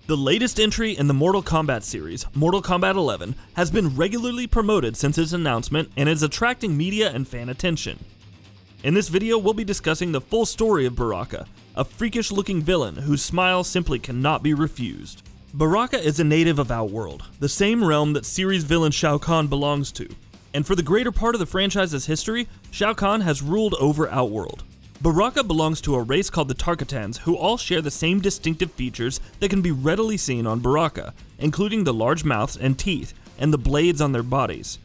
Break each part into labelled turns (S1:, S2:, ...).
S1: The latest entry in the Mortal Kombat series, Mortal Kombat 11, has been regularly promoted since its announcement and is attracting media and fan attention. In this video, we'll be discussing the full story of Baraka, a freakish-looking villain whose smile simply cannot be refused. Baraka is a native of Outworld, the same realm that series villain Shao Kahn belongs to, and for the greater part of the franchise's history, Shao Kahn has ruled over Outworld. Baraka belongs to a race called the Tarkatans, who all share the same distinctive features that can be readily seen on Baraka, including the large mouths and teeth, and the blades on their bodies.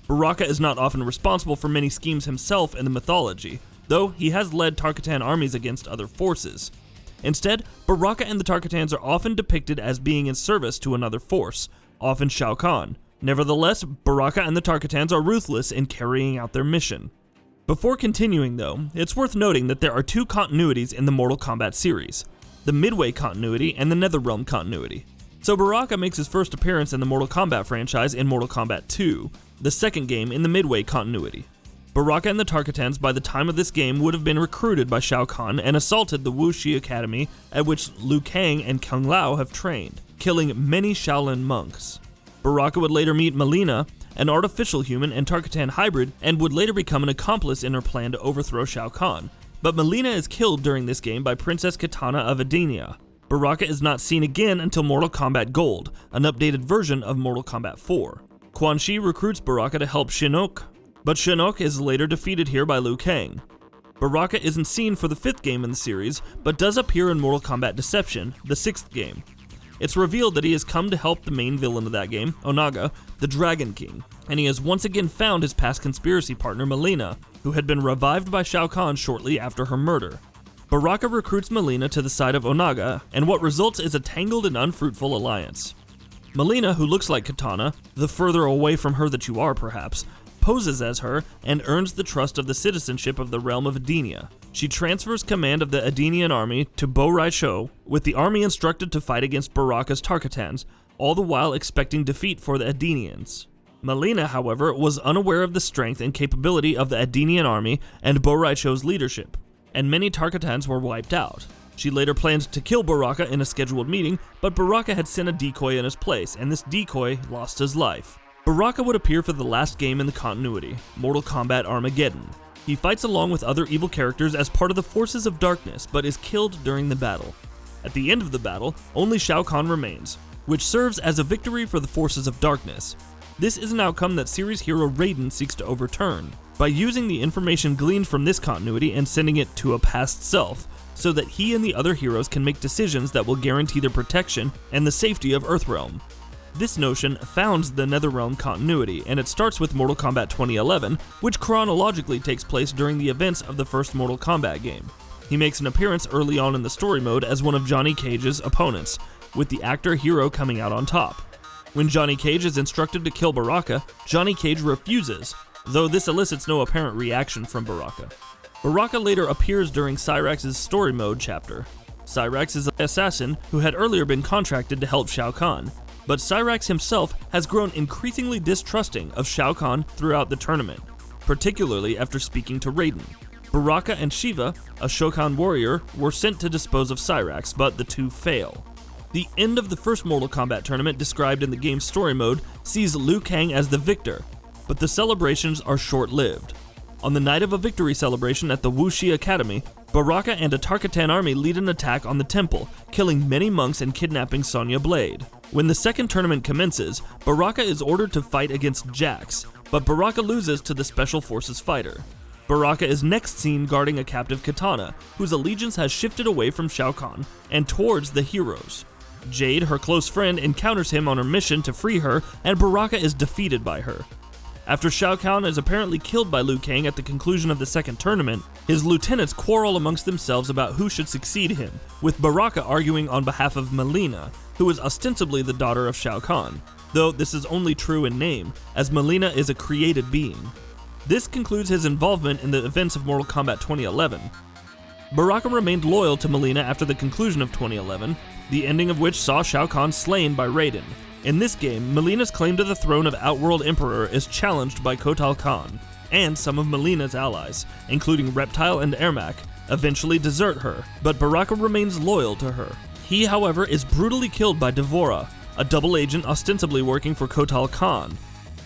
S1: Baraka is not often responsible for many schemes himself in the mythology, though he has led Tarkatan armies against other forces. Instead, Baraka and the Tarkatans are often depicted as being in service to another force, often Shao Kahn. Nevertheless, Baraka and the Tarkatans are ruthless in carrying out their mission. Before continuing though, it's worth noting that there are two continuities in the Mortal Kombat series, the Midway continuity and the NetherRealm continuity. So Baraka makes his first appearance in the Mortal Kombat franchise in Mortal Kombat 2, the second game in the Midway continuity. Baraka and the Tarkatans by the time of this game would have been recruited by Shao Kahn and assaulted the Wuxi Academy at which Liu Kang and Kung Lao have trained, killing many Shaolin monks. Baraka would later meet Mileena, an artificial human and Tarkatan hybrid, and would later become an accomplice in her plan to overthrow Shao Kahn. But Mileena is killed during this game by Princess Kitana of Edenia. Baraka is not seen again until Mortal Kombat Gold, an updated version of Mortal Kombat 4. Quan Chi recruits Baraka to help Shinnok, but Shinnok is later defeated here by Liu Kang. Baraka isn't seen for the 5th game in the series, but does appear in Mortal Kombat Deception, the 6th game. It's revealed that he has come to help the main villain of that game, Onaga, the Dragon King, and he has once again found his past conspiracy partner Mileena, who had been revived by Shao Kahn shortly after her murder. Baraka recruits Mileena to the side of Onaga, and what results is a tangled and unfruitful alliance. Mileena, who looks like Kitana, the further away from her that you are perhaps, poses as her and earns the trust of the citizenship of the realm of Edenia. She transfers command of the Edenian army to Bo Rai Cho, with the army instructed to fight against Baraka's Tarkatans, all the while expecting defeat for the Edenians. Mileena, however, was unaware of the strength and capability of the Edenian army and Bo Rai Cho's leadership, and many Tarkatans were wiped out. She later planned to kill Baraka in a scheduled meeting, but Baraka had sent a decoy in his place, and this decoy lost his life. Baraka would appear for the last game in the continuity, Mortal Kombat Armageddon. He fights along with other evil characters as part of the Forces of Darkness, but is killed during the battle. At the end of the battle, only Shao Kahn remains, which serves as a victory for the Forces of Darkness. This is an outcome that series hero Raiden seeks to overturn, by using the information gleaned from this continuity and sending it to a past self, so that he and the other heroes can make decisions that will guarantee their protection and the safety of Earthrealm. This notion founds the NetherRealm continuity, and it starts with Mortal Kombat 2011, which chronologically takes place during the events of the first Mortal Kombat game. He makes an appearance early on in the story mode as one of Johnny Cage's opponents, with the actor-hero coming out on top. When Johnny Cage is instructed to kill Baraka, Johnny Cage refuses, though this elicits no apparent reaction from Baraka. Baraka later appears during Cyrax's story mode chapter. Cyrax is an assassin who had earlier been contracted to help Shao Kahn, but Cyrax himself has grown increasingly distrusting of Shao Kahn throughout the tournament, particularly after speaking to Raiden. Baraka and Shiva, a Shokan warrior, were sent to dispose of Cyrax, but the two fail. The end of the first Mortal Kombat tournament described in the game's story mode sees Liu Kang as the victor, but the celebrations are short-lived. On the night of a victory celebration at the Wuxi Academy, Baraka and a Tarkatan army lead an attack on the temple, killing many monks and kidnapping Sonya Blade. When the second tournament commences, Baraka is ordered to fight against Jax, but Baraka loses to the Special Forces fighter. Baraka is next seen guarding a captive Kitana, whose allegiance has shifted away from Shao Kahn and towards the heroes. Jade, her close friend, encounters him on her mission to free her, and Baraka is defeated by her. After Shao Kahn is apparently killed by Liu Kang at the conclusion of the second tournament, his lieutenants quarrel amongst themselves about who should succeed him, with Baraka arguing on behalf of Mileena, who is ostensibly the daughter of Shao Kahn, though this is only true in name, as Mileena is a created being. This concludes his involvement in the events of Mortal Kombat 2011. Baraka remained loyal to Mileena after the conclusion of 2011, the ending of which saw Shao Kahn slain by Raiden. In this game, Mileena's claim to the throne of Outworld Emperor is challenged by Kotal Kahn, and some of Mileena's allies, including Reptile and Ermac, eventually desert her, but Baraka remains loyal to her. He, however, is brutally killed by Devora, a double agent ostensibly working for Kotal Khan.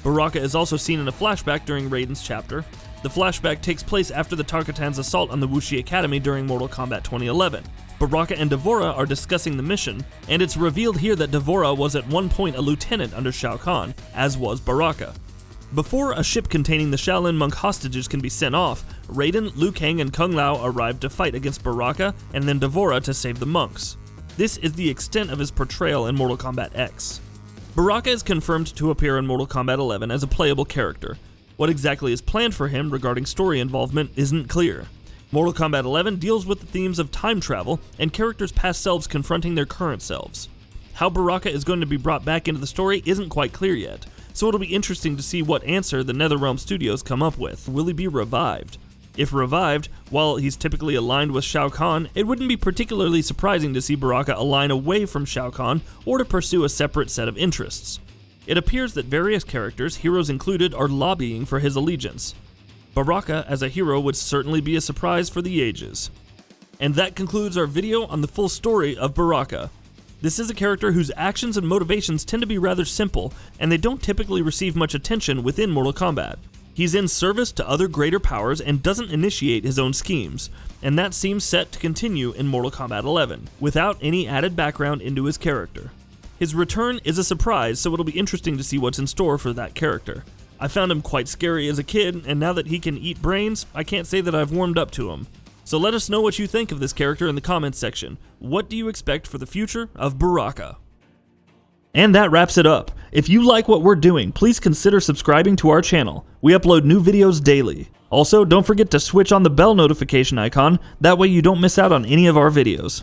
S1: Baraka is also seen in a flashback during Raiden's chapter. The flashback takes place after the Tarkatan's assault on the Wuxi Academy during Mortal Kombat 2011. Baraka and Devora are discussing the mission, and it's revealed here that Devora was at one point a lieutenant under Shao Kahn, as was Baraka. Before a ship containing the Shaolin monk hostages can be sent off, Raiden, Liu Kang, and Kung Lao arrive to fight against Baraka and then Devora to save the monks. This is the extent of his portrayal in Mortal Kombat X. Baraka is confirmed to appear in Mortal Kombat 11 as a playable character. What exactly is planned for him regarding story involvement isn't clear. Mortal Kombat 11 deals with the themes of time travel and characters' past selves confronting their current selves. How Baraka is going to be brought back into the story isn't quite clear yet, so it'll be interesting to see what answer the NetherRealm studios come up with. Will he be revived? If revived, while he's typically aligned with Shao Kahn, it wouldn't be particularly surprising to see Baraka align away from Shao Kahn or to pursue a separate set of interests. It appears that various characters, heroes included, are lobbying for his allegiance. Baraka as a hero would certainly be a surprise for the ages. And that concludes our video on the full story of Baraka. This is a character whose actions and motivations tend to be rather simple, and they don't typically receive much attention within Mortal Kombat. He's in service to other greater powers and doesn't initiate his own schemes, and that seems set to continue in Mortal Kombat 11, without any added background into his character. His return is a surprise, so it'll be interesting to see what's in store for that character. I found him quite scary as a kid, and now that he can eat brains, I can't say that I've warmed up to him. So let us know what you think of this character in the comments section. What do you expect for the future of Baraka? And that wraps it up. If you like what we're doing, please consider subscribing to our channel. We upload new videos daily. Also, don't forget to switch on the bell notification icon, that way you don't miss out on any of our videos.